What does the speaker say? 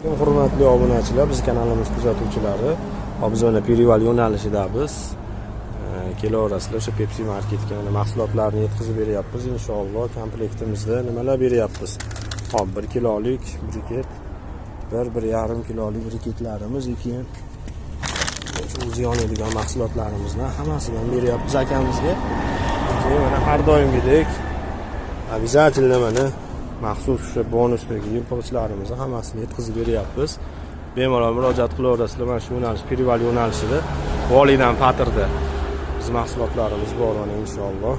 Hurmatli obunachilar, biz kanalimiz kuzatuvchilari, biz mana Perival yo'nalishidamiz. Kelaverasizlar, o'sha Pepsi marketga mana mahsulotlarni yetkazib beryapmiz. Inshaalloh komplektimizda nimalar beryapmiz? Hop, 1 kilolik briket, 1.5 kilolik briketlarimiz ekan. O'zi yonadigan mahsulotlarimizni hammasidan beryapmiz akamizga. Mana har doimgidek обязательно mana maxsus o'sha bonusdagi impulslarimizni hammasini yetkazib beryapmiz. Bemalol murojaat qilaverasizlar. Mana shu yo'nalish Perival yo'nalishida Volidan Patirda biz mahsulotlarimiz bor mana inshaalloh.